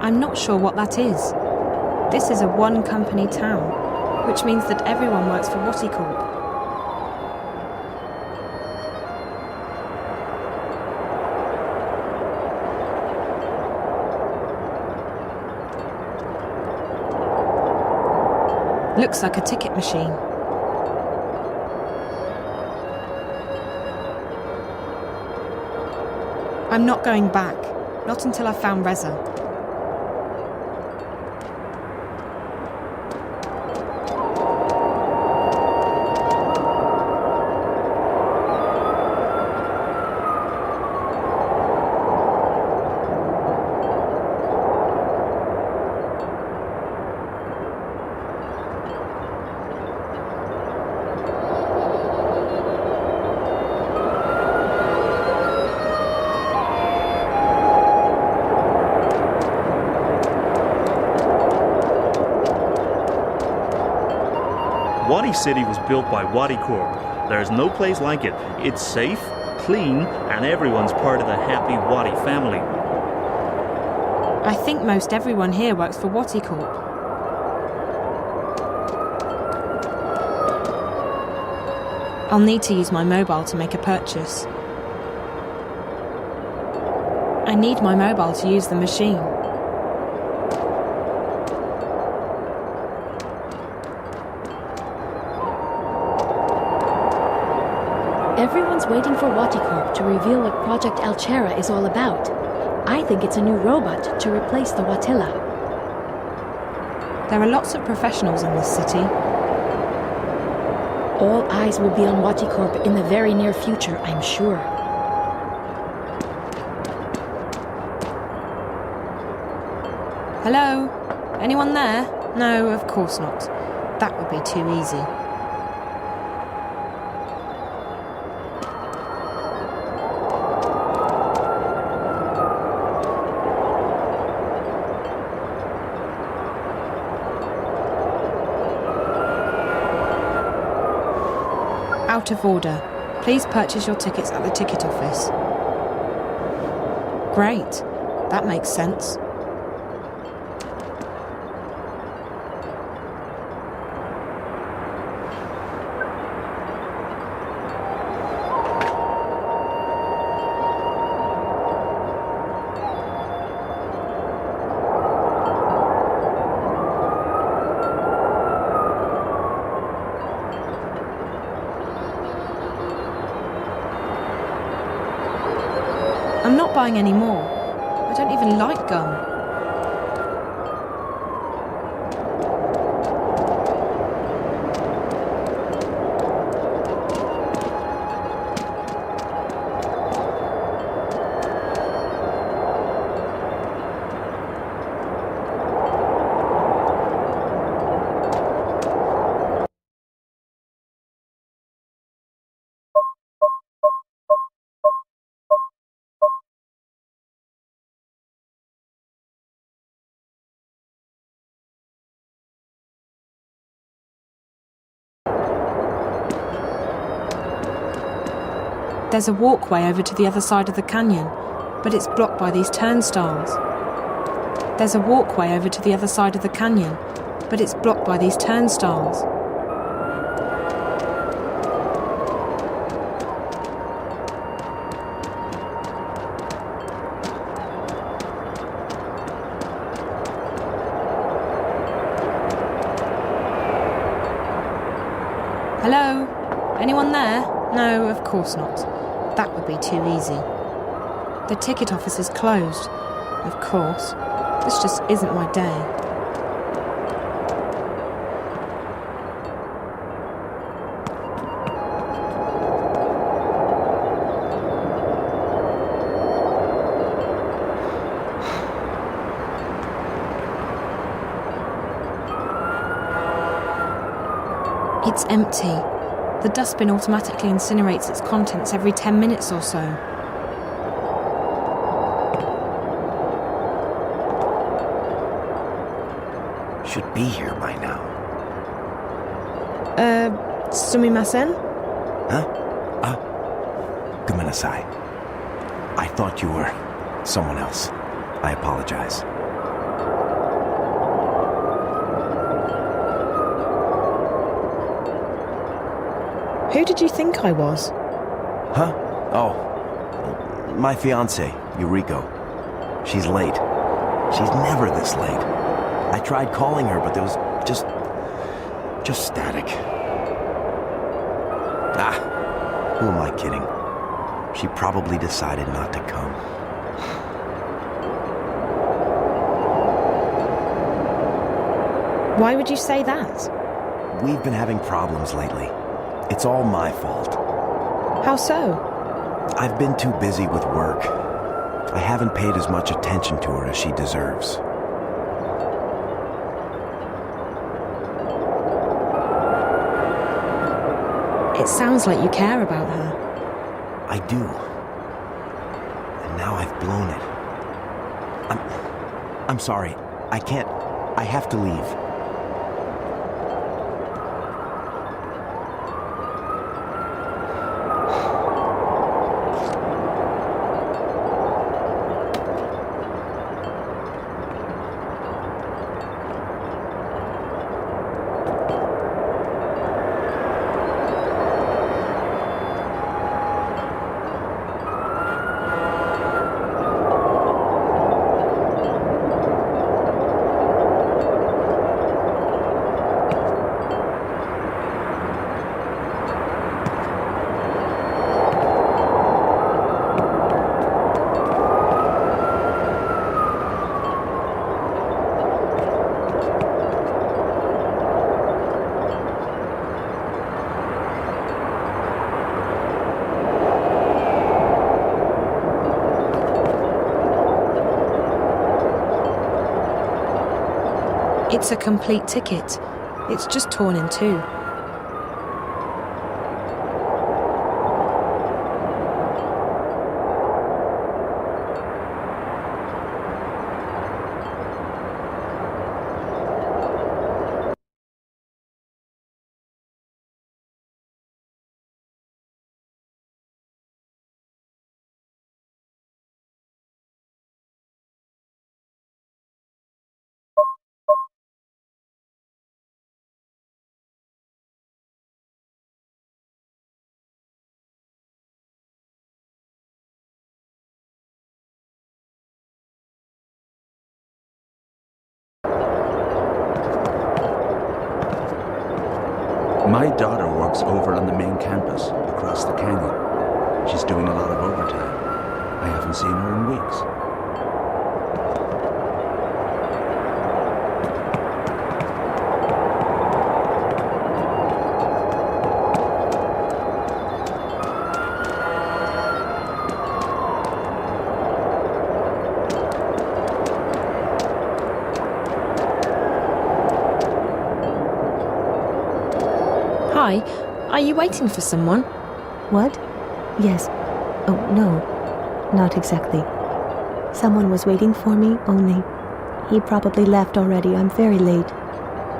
I'm not sure what that is. This is a one-company town, which means that everyone works for WATICorp. Looks like a ticket machine. I'm not going back. Not until I've found Reza. Wadi City was built by WATICorp. There's no place like it. It's safe, clean, and everyone's part of the happy Wadi family. I think most everyone here works for WATICorp. I'll need to use my mobile to make a purchase. I need my mobile to use the machine. Everyone's waiting for WATICorp to reveal what Project Alchera is all about. I think it's a new robot to replace the Watilla. There are lots of professionals in this city. All eyes will be on WATICorp in the very near future, I'm sure. Hello? Anyone there? No, of course not. That would be too easy. Out of order. Please purchase your tickets at the ticket office. Great. That makes sense. I'm not buying any more. I don't even like gum. There's a walkway over to the other side of the canyon, but it's blocked by these turnstiles. There's a walkway over to the other side of the canyon, but it's blocked by these turnstiles. Hello? Anyone there? No, of course not. That would be too easy. The ticket office is closed. Of course. This just isn't my day. It's empty. The dustbin automatically incinerates its contents every 10 minutes or so. Should be here by now. Sumimasen? Huh? Gomenasai. I thought you were someone else. I apologize. Who did you think I was? Huh? Oh, my fiancée, Eureka. She's late. She's never this late. I tried calling her, but there was just static. Ah, who am I kidding? She probably decided not to come. Why would you say that? We've been having problems lately. It's all my fault. How so? I've been too busy with work. I haven't paid as much attention to her as she deserves. It sounds like you care about her. I do. And now I've blown it. I'm sorry. I can't. I have to leave. It's a complete ticket. It's just torn in two. My daughter works over on the main campus, across the canyon. She's doing a lot of overtime. I haven't seen her in weeks. Hi, are you waiting for someone? What? Yes. Oh, no. Not exactly. Someone was waiting for me, only he probably left already. I'm very late.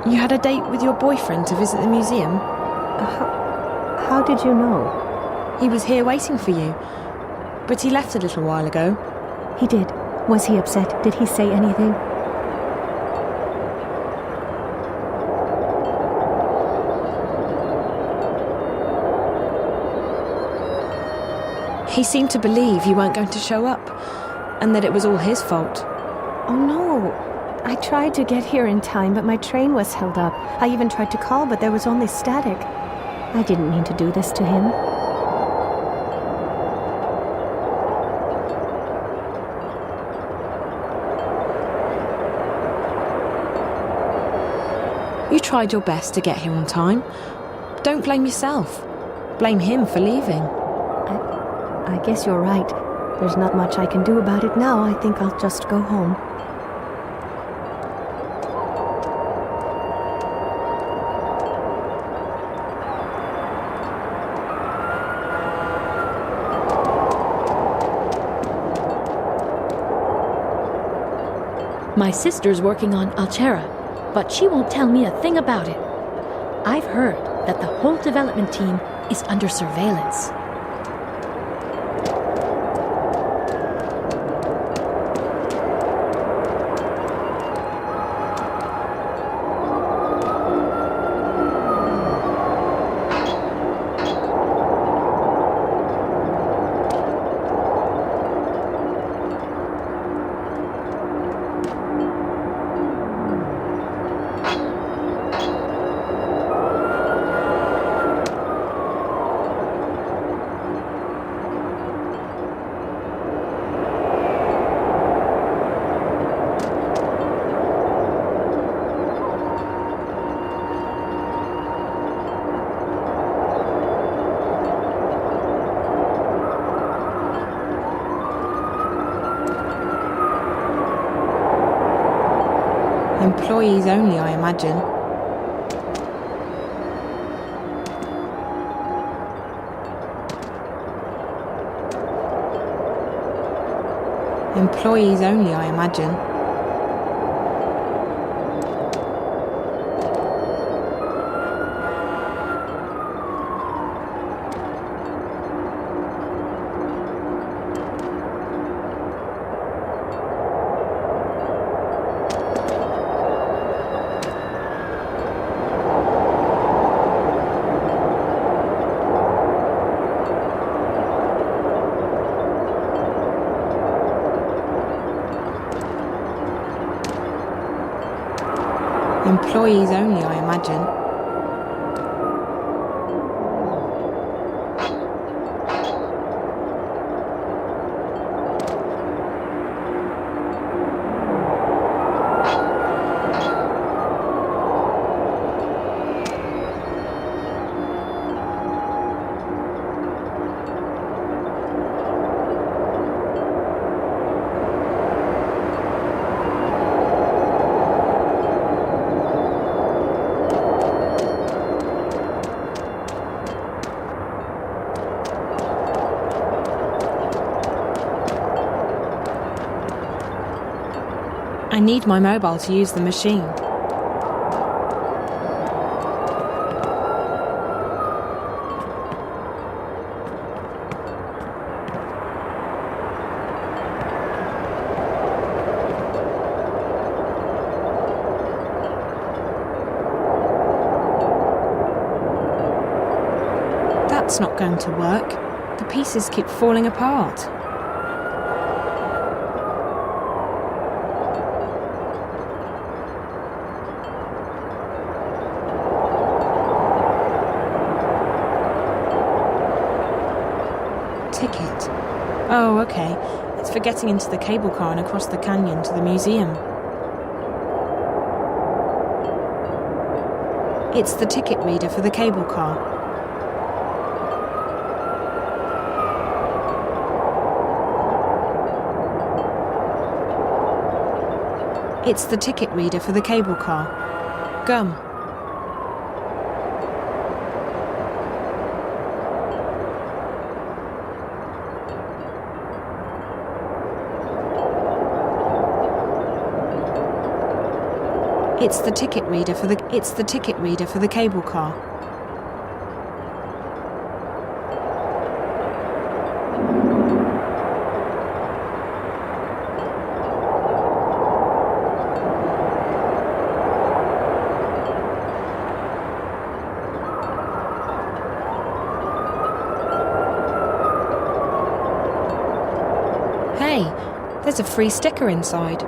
You had a date with your boyfriend to visit the museum? How did you know? He was here waiting for you, but he left a little while ago. He did. Was he upset? Did he say anything? He seemed to believe you weren't going to show up, and that it was all his fault. Oh, no. I tried to get here in time, but my train was held up. I even tried to call, but there was only static. I didn't mean to do this to him. You tried your best to get here on time. Don't blame yourself. Blame him for leaving. I guess you're right. There's not much I can do about it now. I think I'll just go home. My sister's working on Altera, but she won't tell me a thing about it. I've heard that the whole development team is under surveillance. Employees only, I imagine. Employees only, I imagine. Employees only, I imagine. I need my mobile to use the machine. That's not going to work. The pieces keep falling apart. Ticket. Oh, okay. It's for getting into the cable car and across the canyon to the museum. It's the ticket reader for the cable car. It's the ticket reader for the cable car. Gum. It's the ticket reader for the cable car. Hey, there's a free sticker inside.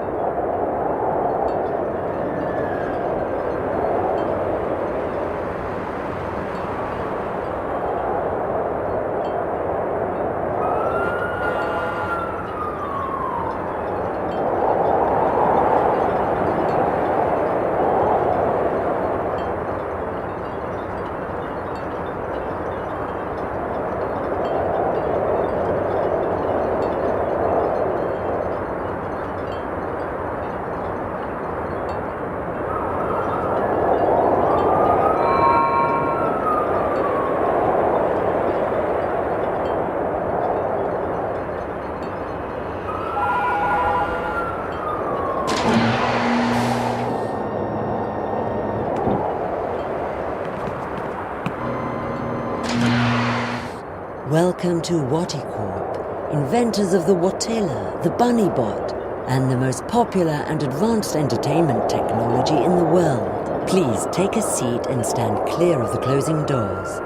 Welcome to WATICorp, inventors of the Watilla, the Bunny Bot, and the most popular and advanced entertainment technology in the world. Please take a seat and stand clear of the closing doors.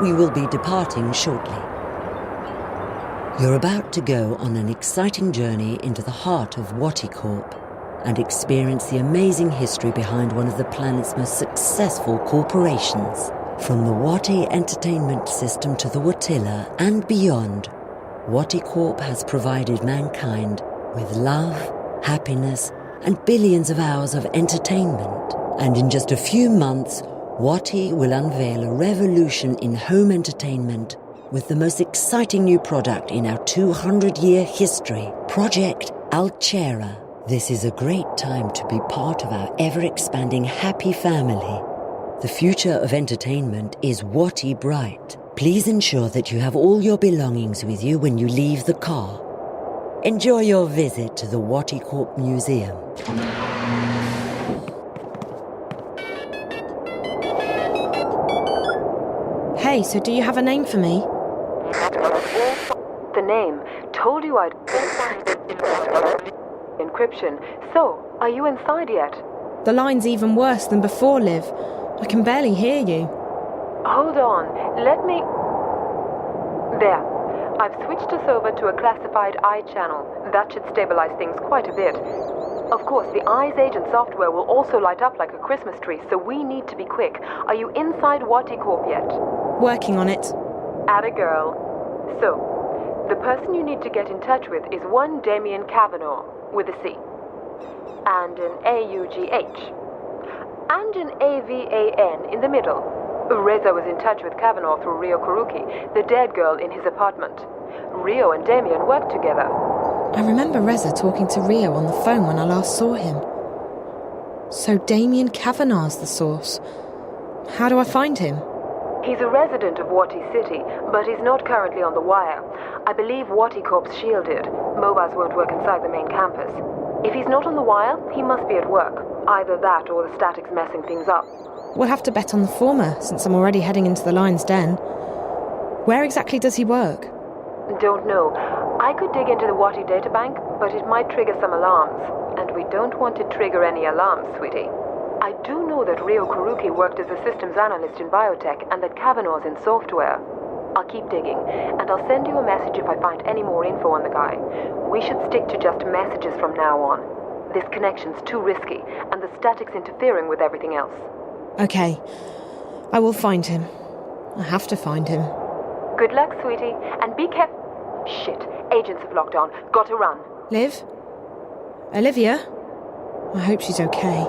We will be departing shortly. You're about to go on an exciting journey into the heart of WATICorp and experience the amazing history behind one of the planet's most successful corporations. From the Wati entertainment system to the Watilla and beyond, WATICorp has provided mankind with love, happiness, and billions of hours of entertainment. And in just a few months, Wati will unveil a revolution in home entertainment with the most exciting new product in our 200-year history, Project Altera, This is a great time to be part of our ever-expanding happy family. The future of entertainment is Wati bright. Please ensure that you have all your belongings with you when you leave the car. Enjoy your visit to the WATICorp Museum. Hey, so do you have a name for me? The name. Told you I'd... Encryption. So, are you inside yet? The line's even worse than before, Liv. I can barely hear you. Hold on. Let me... There. I've switched us over to a classified eye channel. That should stabilize things quite a bit. Of course, the Eyes Agent software will also light up like a Christmas tree, so we need to be quick. Are you inside WATICorp yet? Working on it. Atta girl. So, the person you need to get in touch with is one Damien Kavanaugh, with a C. And an A-U-G-H. And an A-V-A-N in the middle. Reza was in touch with Kavanaugh through Rio Kuruki, the dead girl in his apartment. Rio and Damien worked together. I remember Reza talking to Rio on the phone when I last saw him. So Damien Kavanaugh's the source. How do I find him? He's a resident of Wati City, but he's not currently on the wire. I believe WATICorp's shielded. Mobiles won't work inside the main campus. If he's not on the wire, he must be at work. Either that or the static's messing things up. We'll have to bet on the former, since I'm already heading into the lion's den. Where exactly does he work? Don't know. I could dig into the Wati databank, but it might trigger some alarms. And we don't want to trigger any alarms, sweetie. I do know that Rio Kuruki worked as a systems analyst in biotech and that Kavanaugh's in software. I'll keep digging, and I'll send you a message if I find any more info on the guy. We should stick to just messages from now on. This connection's too risky, and the static's interfering with everything else. Okay. I will find him. I have to find him. Good luck, sweetie, and be careful. Shit, agents have locked on. Got to run. Liv? Olivia? I hope she's okay.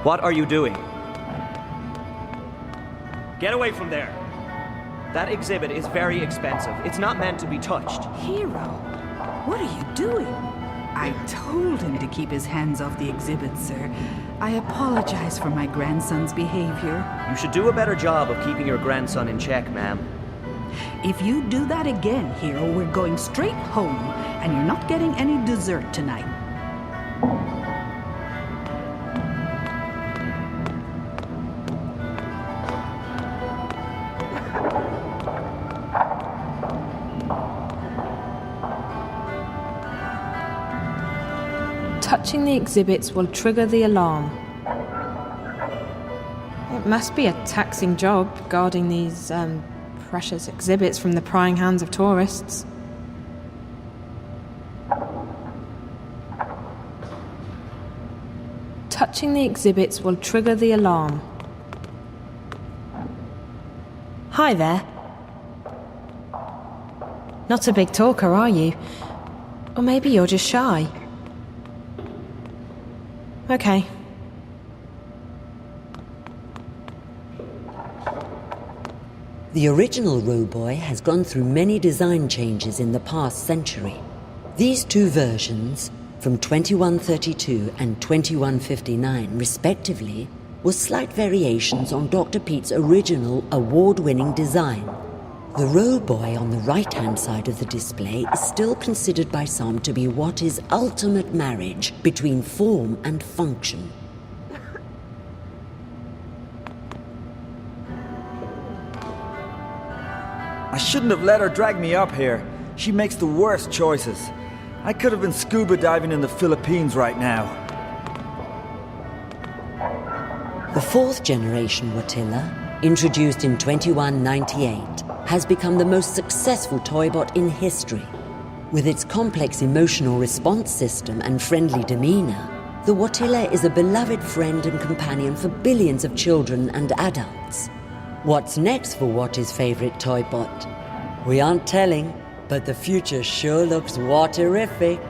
What are you doing? Get away from there. That exhibit is very expensive. It's not meant to be touched. Hero, what are you doing? I told him to keep his hands off the exhibit, sir. I apologize for my grandson's behavior. You should do a better job of keeping your grandson in check, ma'am. If you do that again, Hero, we're going straight home, and you're not getting any dessert tonight. Touching the exhibits will trigger the alarm. It must be a taxing job, guarding these, precious exhibits from the prying hands of tourists. Touching the exhibits will trigger the alarm. Hi there. Not a big talker, are you? Or maybe you're just shy. Okay. The original Roboy has gone through many design changes in the past century. These two versions, from 2132 and 2159 respectively, were slight variations on Dr. Pete's original award-winning design. The Roboy on the right-hand side of the display is still considered by some to be what is ultimate marriage between form and function. I shouldn't have let her drag me up here. She makes the worst choices. I could have been scuba diving in the Philippines right now. The fourth generation Watilla, introduced in 2198, has become the most successful toybot in history. With its complex emotional response system and friendly demeanor, the Watilla is a beloved friend and companion for billions of children and adults. What's next for Watty's favorite toybot? We aren't telling, but the future sure looks Watterific.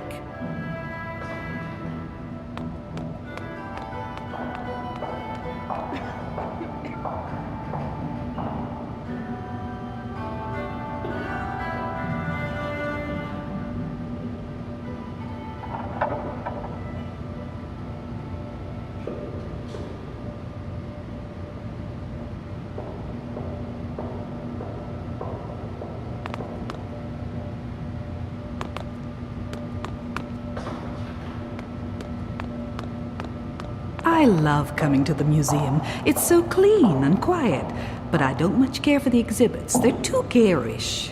I love coming to the museum. It's so clean and quiet, but I don't much care for the exhibits. They're too garish.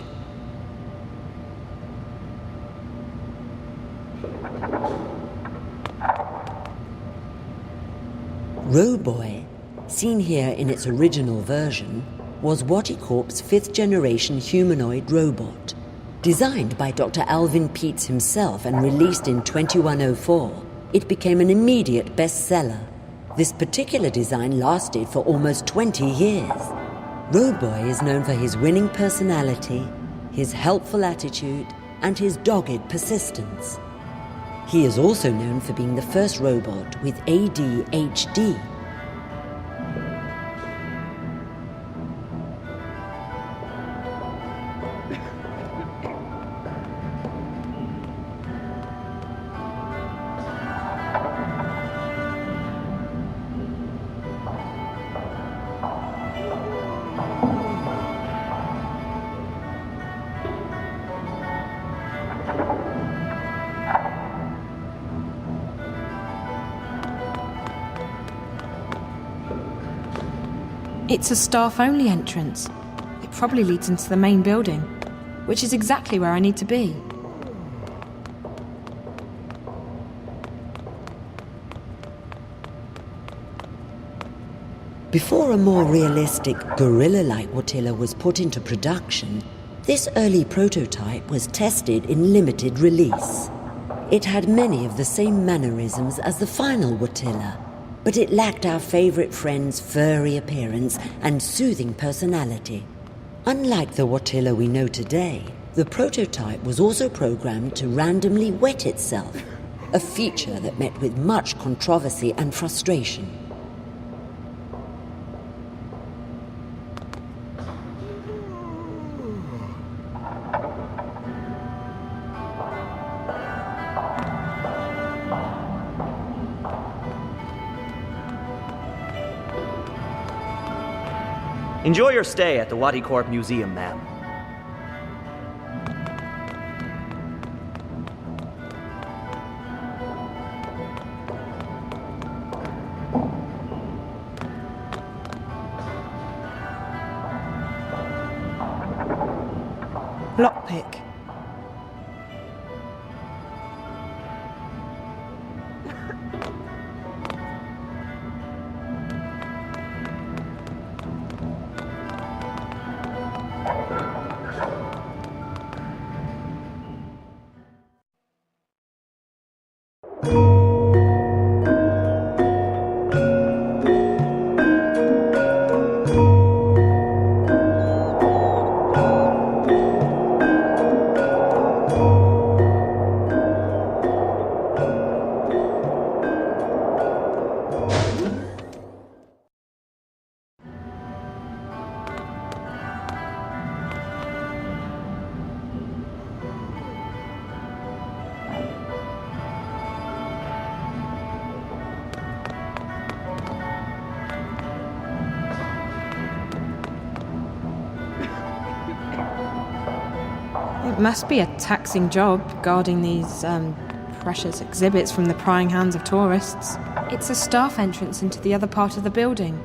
Roboy, seen here in its original version, was WATICorp's fifth-generation humanoid robot. Designed by Dr. Alvin Peets himself and released in 2104, it became an immediate bestseller. This particular design lasted for almost 20 years. Roboy is known for his winning personality, his helpful attitude, and his dogged persistence. He is also known for being the first robot with ADHD. It's a staff-only entrance. It probably leads into the main building, which is exactly where I need to be. Before a more realistic, gorilla-like Watilla was put into production, this early prototype was tested in limited release. It had many of the same mannerisms as the final Watilla, but it lacked our favorite friend's furry appearance and soothing personality. Unlike the Watilla we know today, the prototype was also programmed to randomly wet itself, a feature that met with much controversy and frustration. Enjoy your stay at the WATICorp Museum, ma'am. Lockpick. It must be a taxing job, guarding these, precious exhibits from the prying hands of tourists. It's a staff entrance into the other part of the building.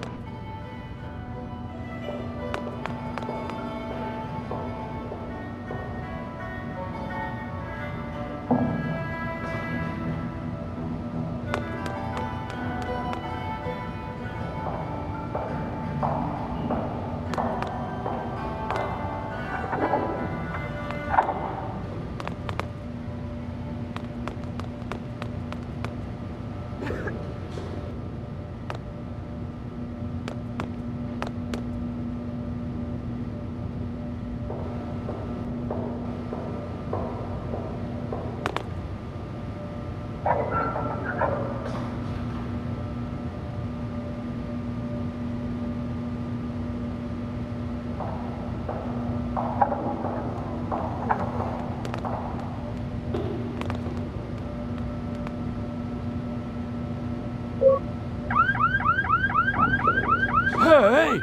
Hey!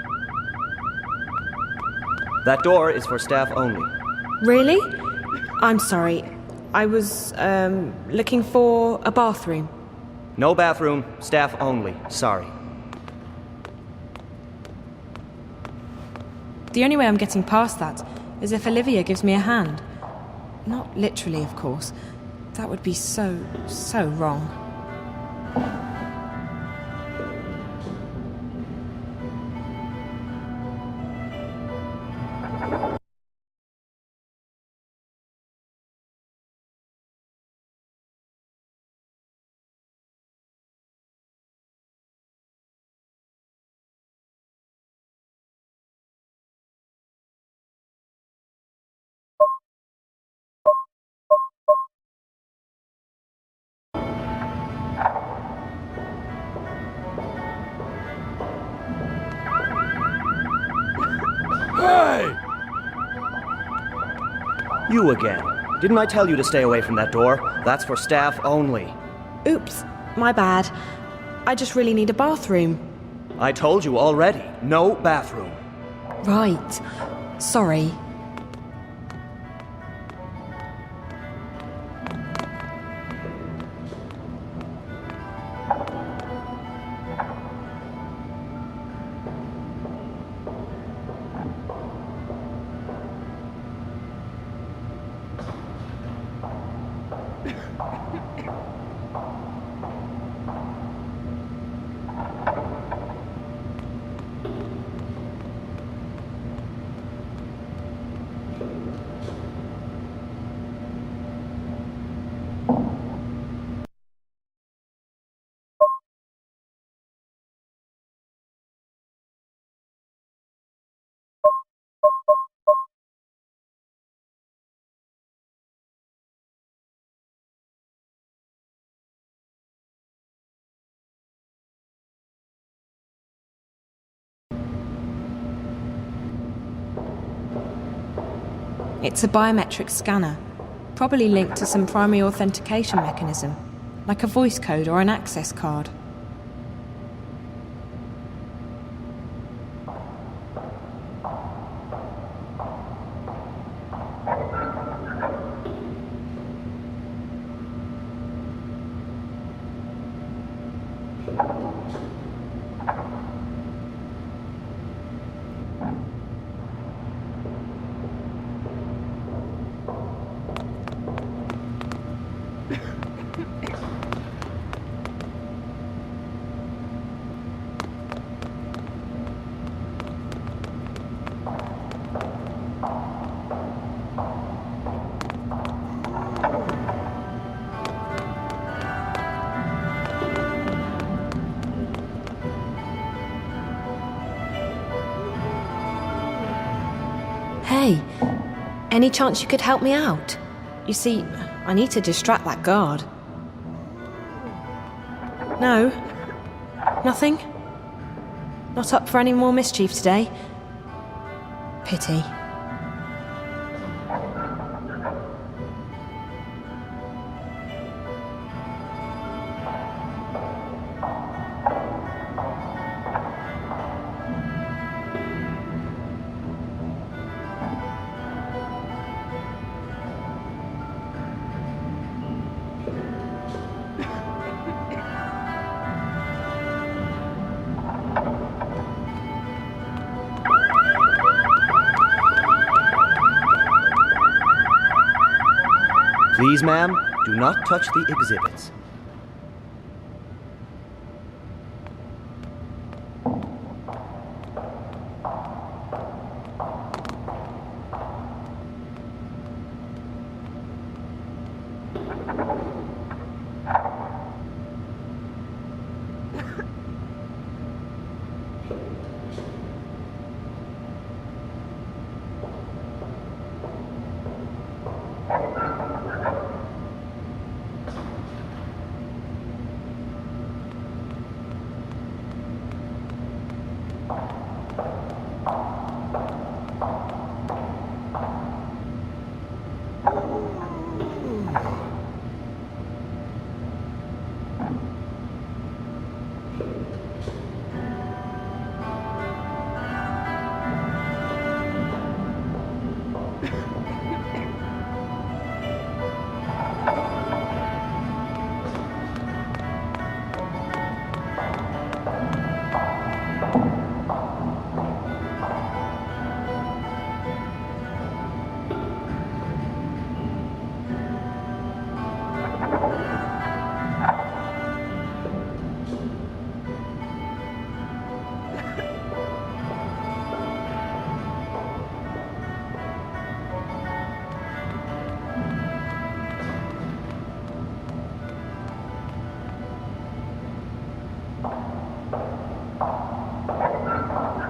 That door is for staff only. Really? I'm sorry. I was, looking for a bathroom. No bathroom, staff only. Sorry. The only way I'm getting past that is if Olivia gives me a hand. Not literally, of course. That would be so wrong. Hey! You again. Didn't I tell you to stay away from that door? That's for staff only. Oops, my bad. I just really need a bathroom. I told you already. No bathroom. Right. Sorry. It's a biometric scanner, probably linked to some primary authentication mechanism, like a voice code or an access card. Hey, any chance you could help me out? You see, I need to distract that guard. No? Nothing? Not up for any more mischief today? Pity. Please, ma'am, do not touch the exhibits.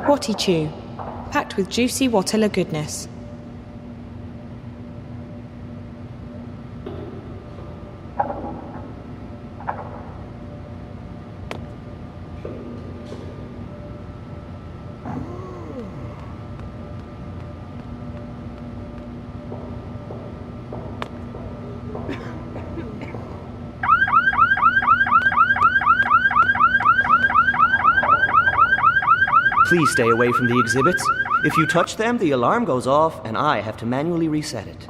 Watichew, packed with juicy Watilla goodness. Please stay away from the exhibits. If you touch them, the alarm goes off and I have to manually reset it.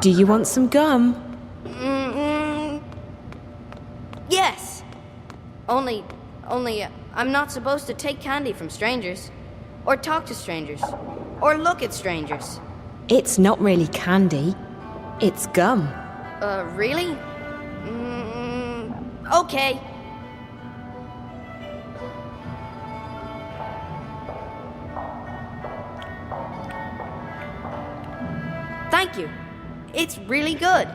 Do you want some gum? Yes. Only, I'm not supposed to take candy from strangers, or talk to strangers, or look at strangers. It's not really candy. It's gum. Really? Okay. Thank you. It's really good.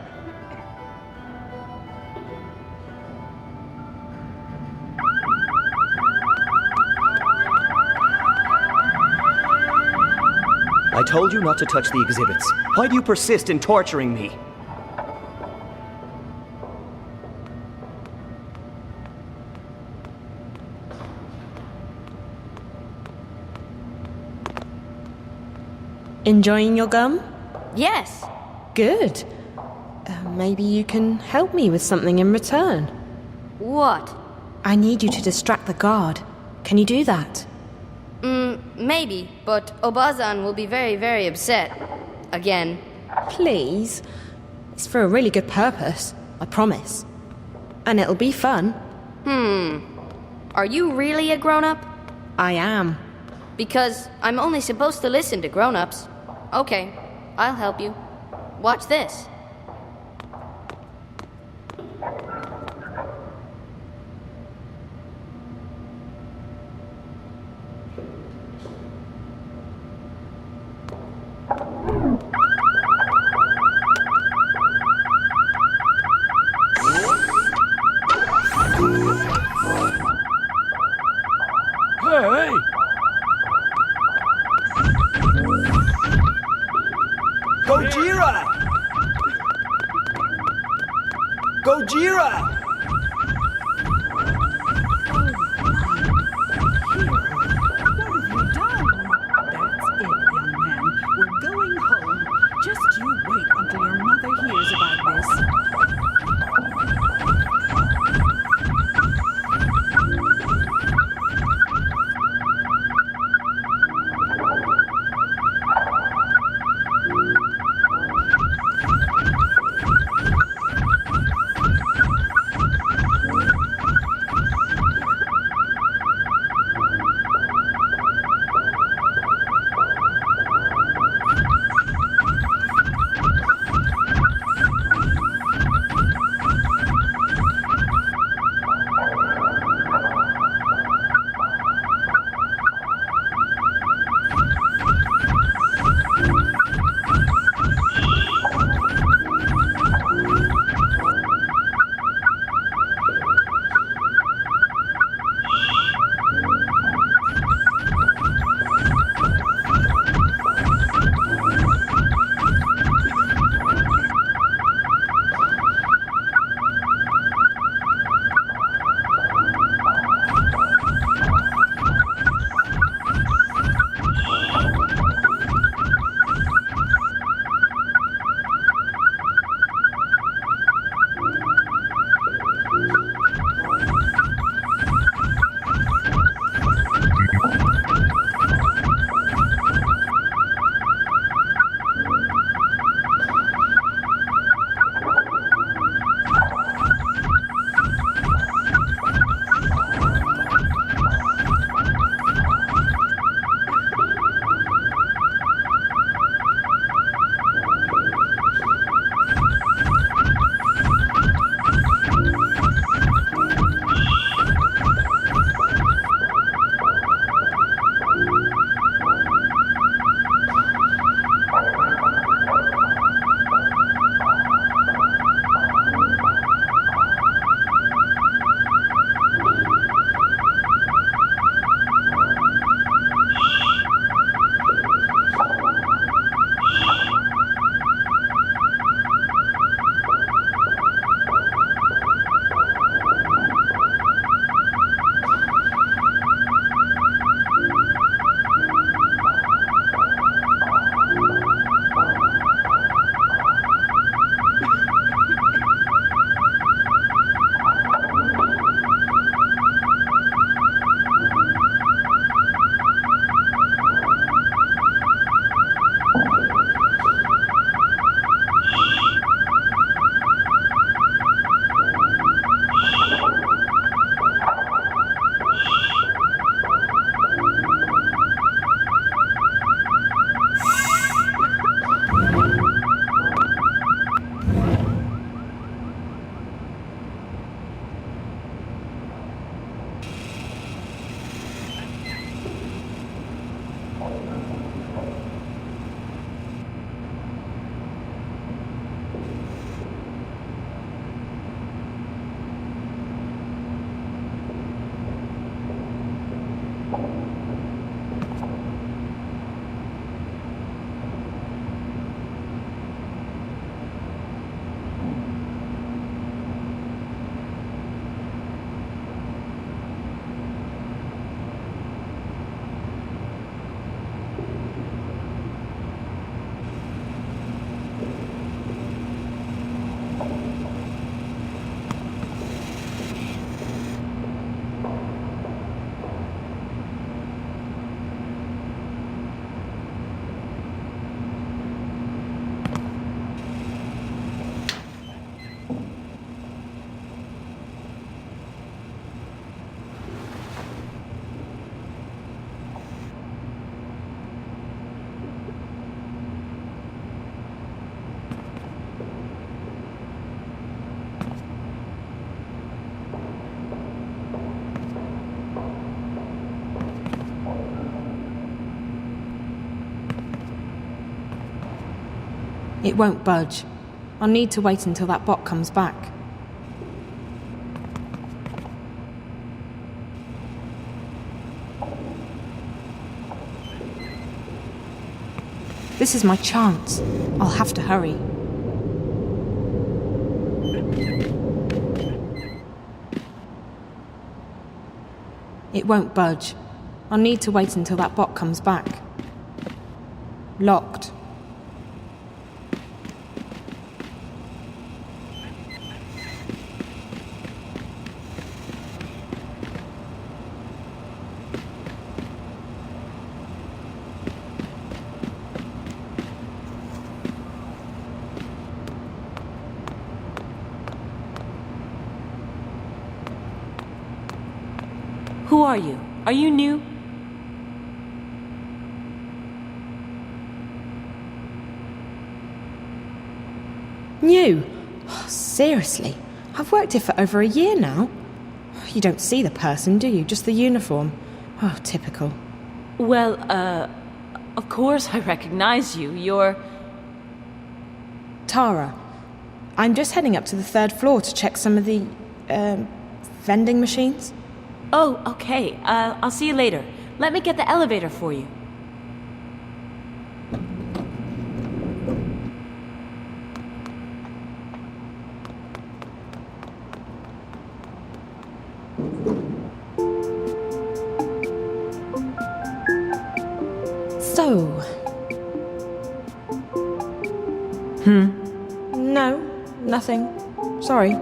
I told you not to touch the exhibits. Why do you persist in torturing me? Enjoying your gum? Yes. Good. Maybe you can help me with something in return. What? I need you to distract the guard. Can you do that? Maybe, but Obazan will be very, very upset. Again. Please. It's for a really good purpose, I promise. And it'll be fun. Are you really a grown-up? I am. Because I'm only supposed to listen to grown-ups. Okay, I'll help you. Watch this. Hey! Gojira! Gojira! It won't budge. I'll need to wait until that bot comes back. This is my chance. I'll have to hurry. It won't budge. I'll need to wait until that bot comes back. Locked. Who are you? Are you new? New? Oh, seriously? I've worked here for over a year now. You don't see the person, do you? Just the uniform. Oh, typical. Well, of course I recognize you. You're... Tara. I'm just heading up to the 3rd floor to check some of the, vending machines. Oh, okay. I'll see you later. Let me get the elevator for you. So... No, nothing. Sorry.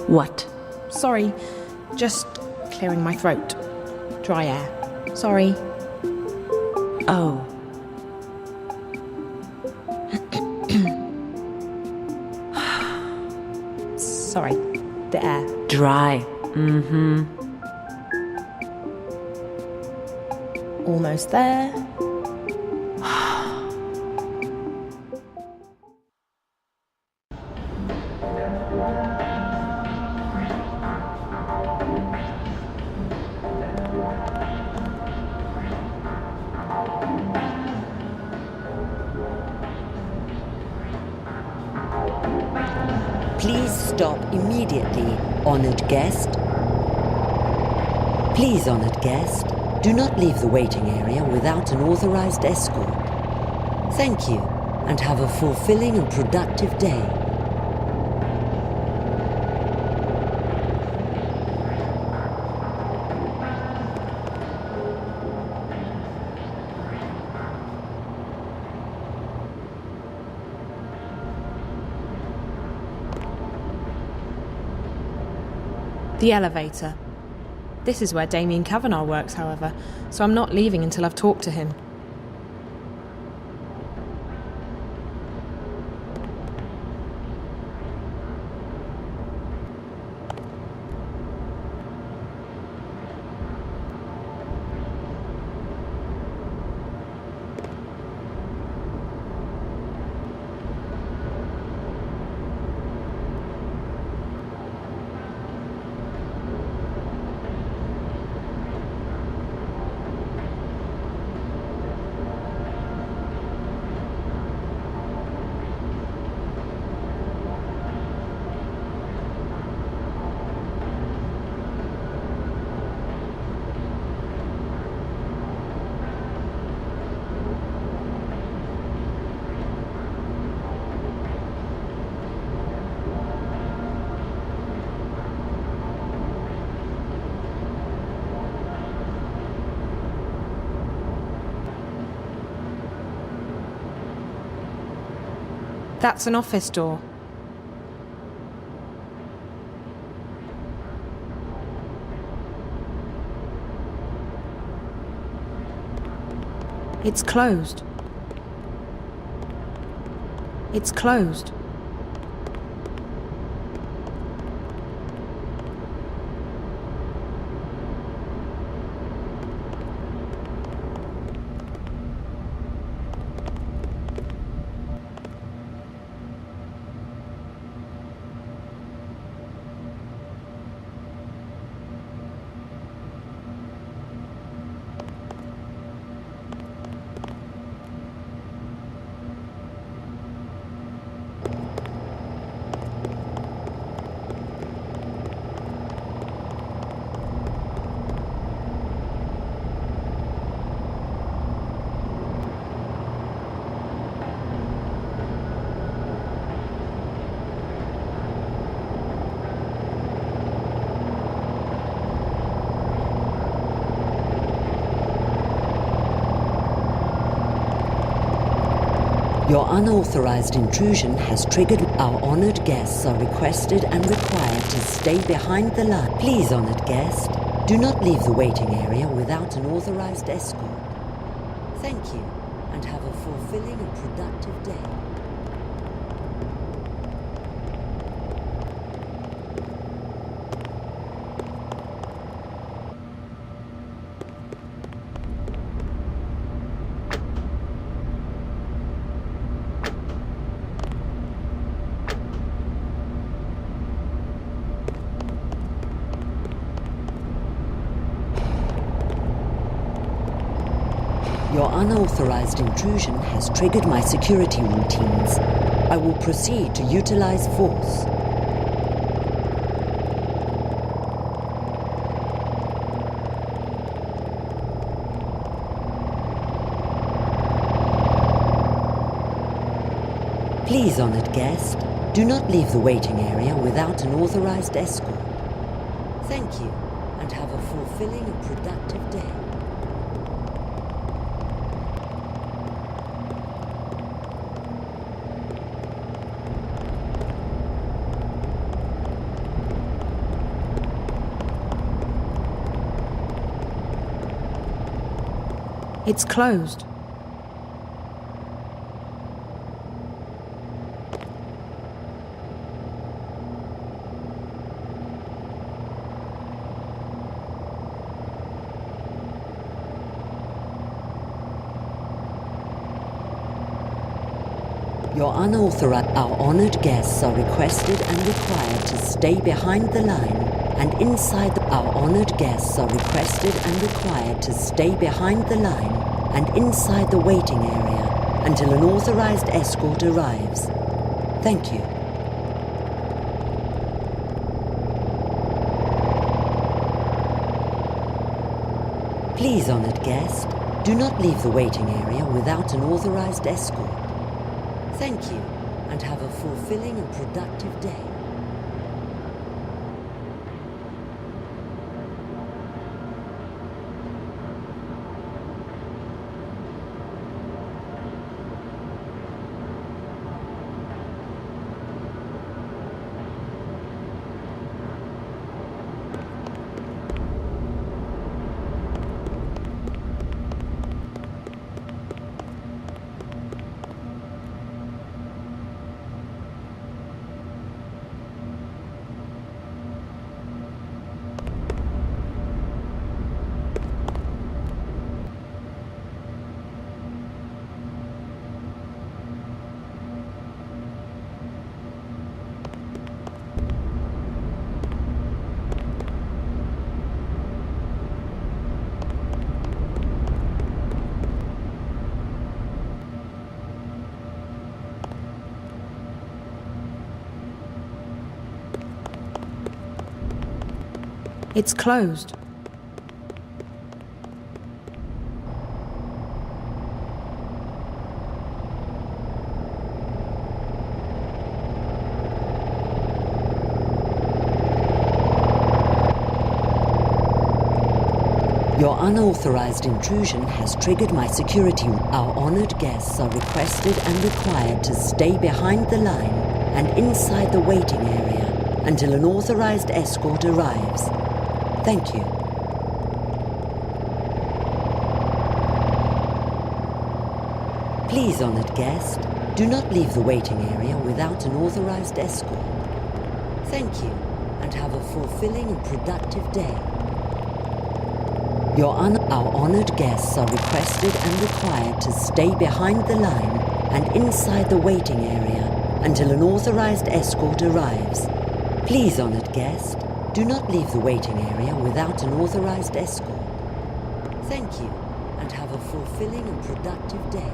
What? Sorry. Just clearing my throat. Dry air. Sorry. Oh. Sorry. The air. Dry. Mm-hmm. Almost there. Please stop immediately, honored guest. Please, honored guest, do not leave the waiting area without an authorized escort. Thank you, and have a fulfilling and productive day. The elevator. This is where Damien Kavanagh works, however, so I'm not leaving until I've talked to him. That's an office door. It's closed. It's closed. Your unauthorized intrusion has triggered. Our honored guests are requested and required to stay behind the line. Please, honored guest, do not leave the waiting area without an authorized escort. Thank you, and have a fulfilling and productive day. Your unauthorized intrusion has triggered my security routines. I will proceed to utilize force. Please, honored guest, do not leave the waiting area without an authorized escort. Thank you, and have a fulfilling and productive day. It's closed. Your unauthorized. Our honored guests are requested and required to stay behind the line and inside the. Our honored guests are requested and required to stay behind the line and inside the waiting area until an authorized escort arrives. Thank you. Please, honored guest, do not leave the waiting area without an authorized escort. Thank you, and have a fulfilling and productive day. It's closed. Your unauthorized intrusion has triggered my security. Our honored guests are requested and required to stay behind the line and inside the waiting area until an authorized escort arrives. Thank you. Please, honored guest, do not leave the waiting area without an authorized escort. Thank you, and have a fulfilling and productive day. Our honored guests are requested and required to stay behind the line and inside the waiting area until an authorized escort arrives. Please, honored guest, do not leave the waiting area without an authorized escort. Thank you, and have a fulfilling and productive day.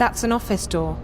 That's an office door.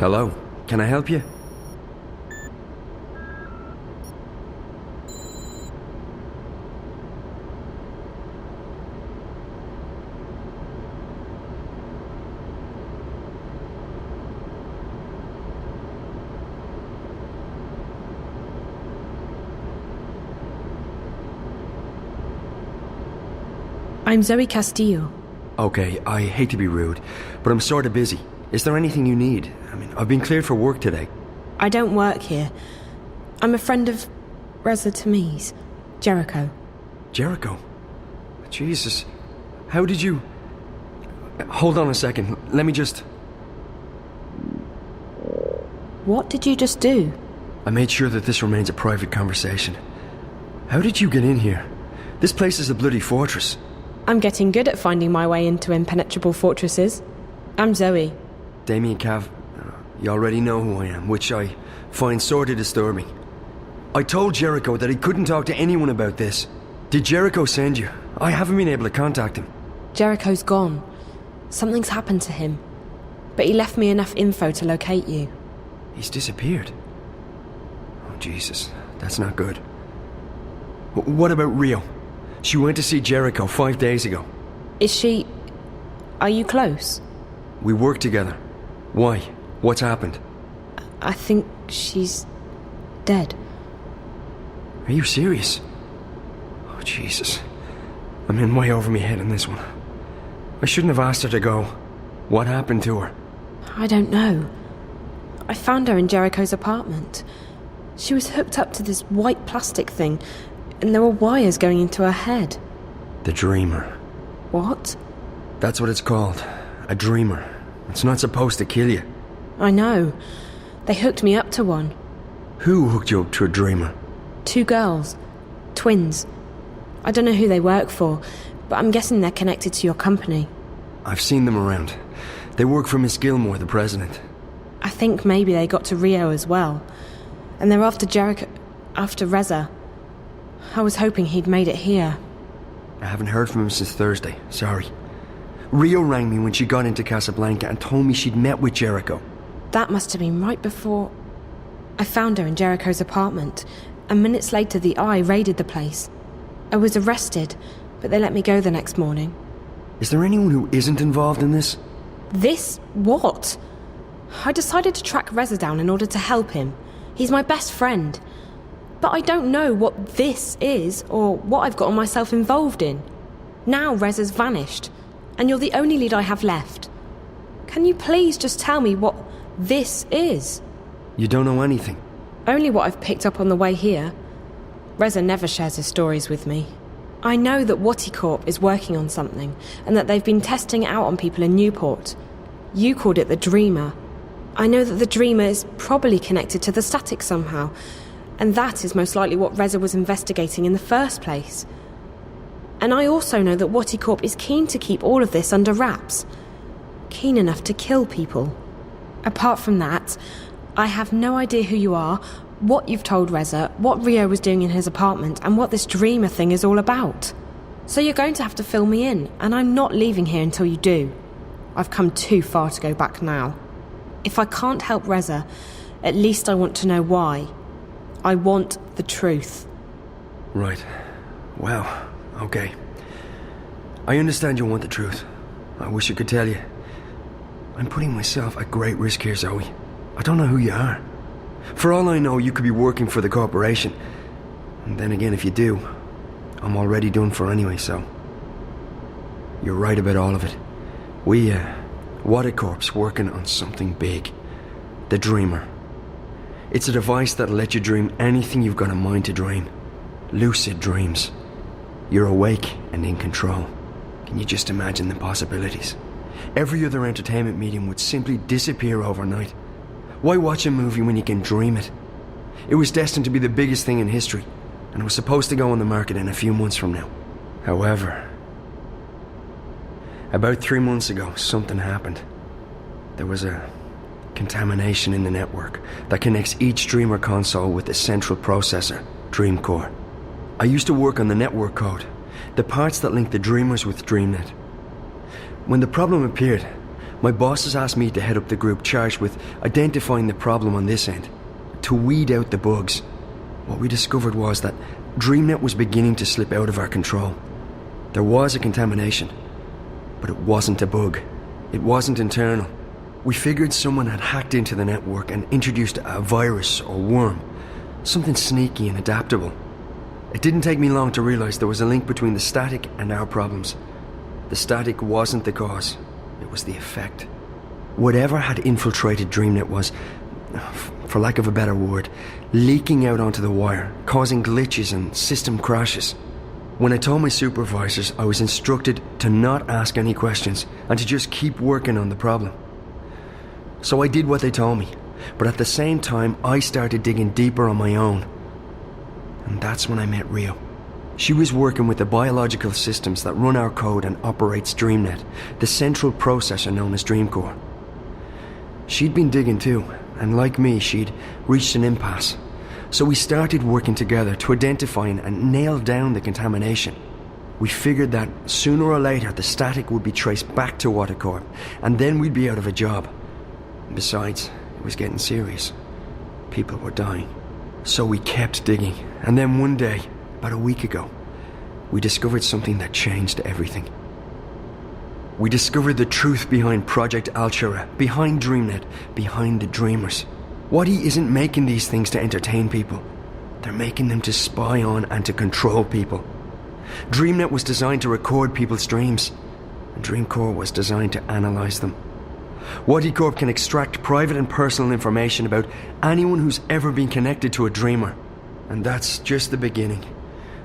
Hello, can I help you? I'm Zoe Castillo. Okay, I hate to be rude, but I'm sort of busy. Is there anything you need? I mean, I've been cleared for work today. I don't work here. I'm a friend of Reza Tamiz, Jericho. Jericho? Jesus. How did you... Hold on a second. Let me just... What did you just do? I made sure that this remains a private conversation. How did you get in here? This place is a bloody fortress. I'm getting good at finding my way into impenetrable fortresses. I'm Zoe. Damien Cav, you already know who I am, which I find sort of disturbing. I told Jericho that he couldn't talk to anyone about this. Did Jericho send you? I haven't been able to contact him. Jericho's gone. Something's happened to him. But he left me enough info to locate you. He's disappeared. Oh, Jesus. That's not good. What about Rio? She went to see Jericho 5 days ago. Is she... Are you close? We work together. Why? What's happened? I think she's... dead. Are you serious? Oh, Jesus. I'm in way over my head on this one. I shouldn't have asked her to go. What happened to her? I don't know. I found her in Jericho's apartment. She was hooked up to this white plastic thing, and there were wires going into her head. The Dreamer. What? That's what it's called. A Dreamer. It's not supposed to kill you. I know. They hooked me up to one. Who hooked you up to a Dreamer? 2 girls. Twins. I don't know who they work for, but I'm guessing they're connected to your company. I've seen them around. They work for Miss Gilmore, the president. I think maybe they got to Rio as well. And they're after Jericho... after Reza. I was hoping he'd made it here. I haven't heard from him since Thursday, sorry. Rio rang me when she got into Casablanca and told me she'd met with Jericho. That must have been right before... I found her in Jericho's apartment, and minutes later the Eye raided the place. I was arrested, but they let me go the next morning. Is there anyone who isn't involved in this? This? What? I decided to track Reza down in order to help him. He's my best friend. But I don't know what this is, or what I've gotten myself involved in. Now Reza's vanished, and you're the only lead I have left. Can you please just tell me what this is? You don't know anything? Only what I've picked up on the way here. Reza never shares his stories with me. I know that WATICorp is working on something, and that they've been testing it out on people in Newport. You called it the Dreamer. I know that the Dreamer is probably connected to the static somehow, and that is most likely what Reza was investigating in the first place. And I also know that WATICorp is keen to keep all of this under wraps. Keen enough to kill people. Apart from that, I have no idea who you are, what you've told Reza, what Rio was doing in his apartment, and what this Dreamer thing is all about. So you're going to have to fill me in, and I'm not leaving here until you do. I've come too far to go back now. If I can't help Reza, at least I want to know why. I want the truth. Right. Well, okay. I understand you want the truth. I wish I could tell you. I'm putting myself at great risk here, Zoe. I don't know who you are. For all I know, you could be working for the corporation. And then again, if you do, I'm already done for anyway, so... You're right about all of it. WATICorp's working on something big. The Dreamer. It's a device that'll let you dream anything you've got a mind to dream. Lucid dreams. You're awake and in control. Can you just imagine the possibilities? Every other entertainment medium would simply disappear overnight. Why watch a movie when you can dream it? It was destined to be the biggest thing in history, and it was supposed to go on the market in a few months from now. However, about 3 months ago, something happened. There was a contamination in the network that connects each Dreamer console with the central processor, Dreamcore. I used to work on the network code, the parts that link the Dreamers with DreamNet. When the problem appeared, my bosses asked me to head up the group charged with identifying the problem on this end, to weed out the bugs. What we discovered was that DreamNet was beginning to slip out of our control. There was a contamination, but it wasn't a bug. It wasn't internal. We figured someone had hacked into the network and introduced a virus or worm, something sneaky and adaptable. It didn't take me long to realize there was a link between the static and our problems. The static wasn't the cause. It was the effect. Whatever had infiltrated DreamNet was, for lack of a better word, leaking out onto the wire, causing glitches and system crashes. When I told my supervisors, I was instructed to not ask any questions and to just keep working on the problem. So I did what they told me, but at the same time I started digging deeper on my own. And that's when I met Rio. She was working with the biological systems that run our code and operates DreamNet, the central processor known as Dreamcore. She'd been digging too, and like me, she'd reached an impasse. So we started working together to identify and nail down the contamination. We figured that sooner or later the static would be traced back to WATICorp, and then we'd be out of a job. Besides, it was getting serious. People were dying. So we kept digging, and then one day, about a week ago, we discovered something that changed everything. We discovered the truth behind Project Alchera, behind DreamNet, behind the Dreamers. Wati isn't making these things to entertain people. They're making them to spy on and to control people. DreamNet was designed to record people's dreams, and Dreamcore was designed to analyze them. WATICorp can extract private and personal information about anyone who's ever been connected to a Dreamer. And that's just the beginning.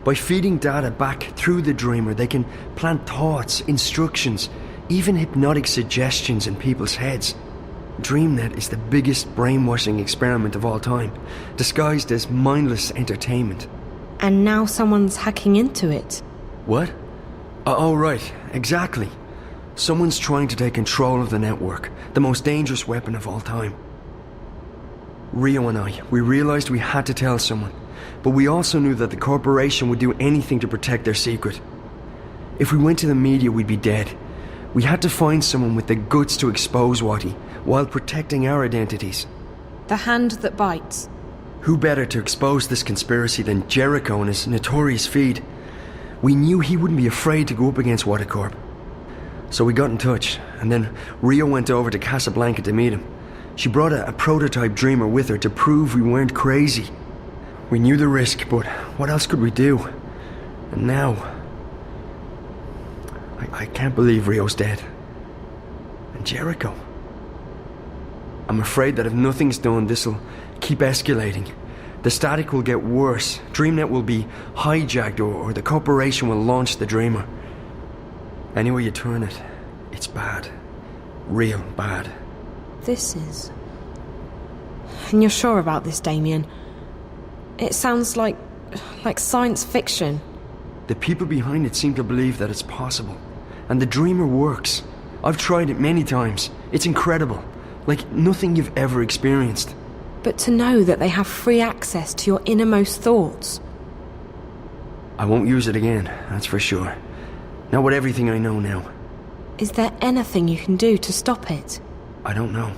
By feeding data back through the Dreamer, they can plant thoughts, instructions, even hypnotic suggestions in people's heads. DreamNet is the biggest brainwashing experiment of all time, disguised as mindless entertainment. And now someone's hacking into it. What? Oh, right, exactly. Someone's trying to take control of the network, the most dangerous weapon of all time. Rio and I, we realized we had to tell someone. but we also knew that the corporation would do anything to protect their secret. If we went to the media, we'd be dead. We had to find someone with the guts to expose Wati, while protecting our identities. The hand that bites. Who better to expose this conspiracy than Jericho and his notorious feed? We knew he wouldn't be afraid to go up against WATICorp. So we got in touch, and then Rio went over to Casablanca to meet him. She brought a prototype dreamer with her to prove we weren't crazy. We knew the risk, but what else could we do? And now... I can't believe Rio's dead. And Jericho. I'm afraid that if nothing's done, this'll keep escalating. The static will get worse. DreamNet will be hijacked, or the corporation will launch the Dreamer. Any way you turn it, it's bad. Real bad. This is... And you're sure about this, Damien? It sounds like science fiction. The people behind it seem to believe that it's possible. And the Dreamer works. I've tried it many times. It's incredible. Like nothing you've ever experienced. But to know that they have free access to your innermost thoughts... I won't use it again, that's for sure. Not with everything I know now. Is there anything you can do to stop it? I don't know.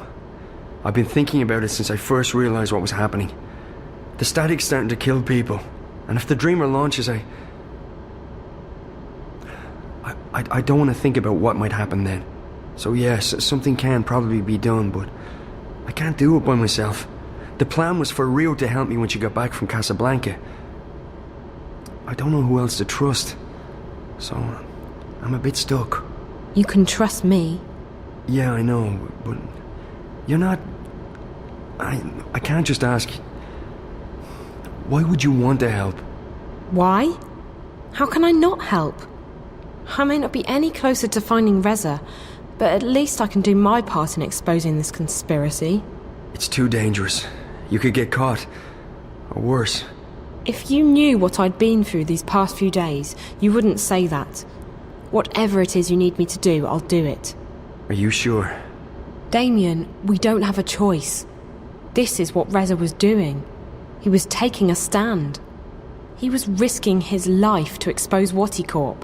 I've been thinking about it since I first realized what was happening. The static's starting to kill people. And if the Dreamer launches, I don't want to think about what might happen then. So yes, something can probably be done, but I can't do it by myself. The plan was for Rio to help me when she got back from Casablanca. I don't know who else to trust. So, I'm a bit stuck. You can trust me. Yeah, I know, but you're not... I can't just ask. Why would you want to help? Why? How can I not help? I may not be any closer to finding Reza, but at least I can do my part in exposing this conspiracy. It's too dangerous. You could get caught. Or worse. If you knew what I'd been through these past few days, you wouldn't say that. Whatever it is you need me to do, I'll do it. Are you sure? Damien, we don't have a choice. This is what Reza was doing. He was taking a stand. He was risking his life to expose WATICorp.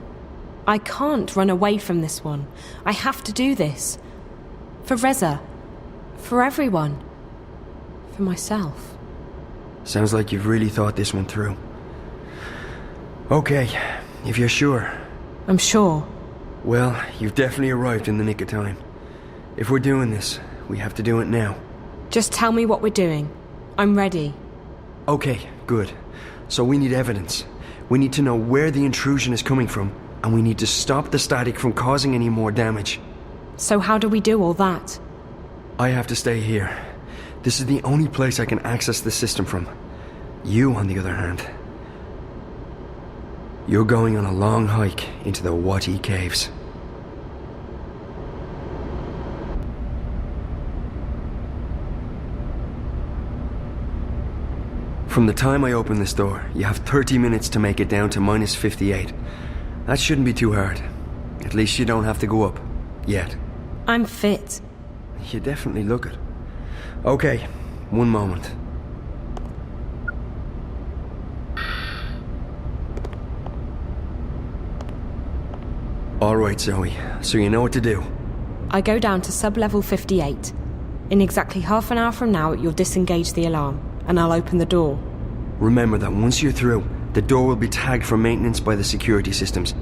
I can't run away from this one. I have to do this. For Reza. For everyone. For myself. Sounds like you've really thought this one through. Okay, if you're sure. I'm sure. Well, you've definitely arrived in the nick of time. If we're doing this, we have to do it now. Just tell me what we're doing. I'm ready. Okay, good. So we need evidence. We need to know where the intrusion is coming from, and we need to stop the static from causing any more damage. So how do we do all that? I have to stay here. This is the only place I can access the system from. You, on the other hand, you're going on a long hike into the Wati caves. From the time I open this door, you have 30 minutes to make it down to minus 58. That shouldn't be too hard. At least you don't have to go up. Yet. I'm fit. You definitely look it. Okay, one moment. Alright, Zoe, so you know what to do. I go down to sub-level 58. In exactly half an hour from now, you'll disengage the alarm, and I'll open the door. Remember that once you're through, the door will be tagged for maintenance by the security systems.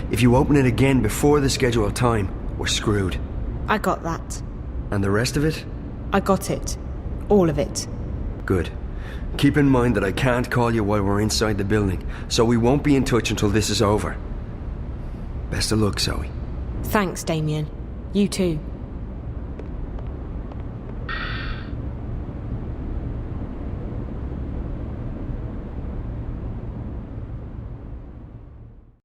If you open it again before the scheduled time, we're screwed. I got that. And the rest of it? I got it. All of it. Good. Keep in mind that I can't call you while we're inside the building, so we won't be in touch until this is over. Best of luck, Zoe. Thanks, Damien. You too.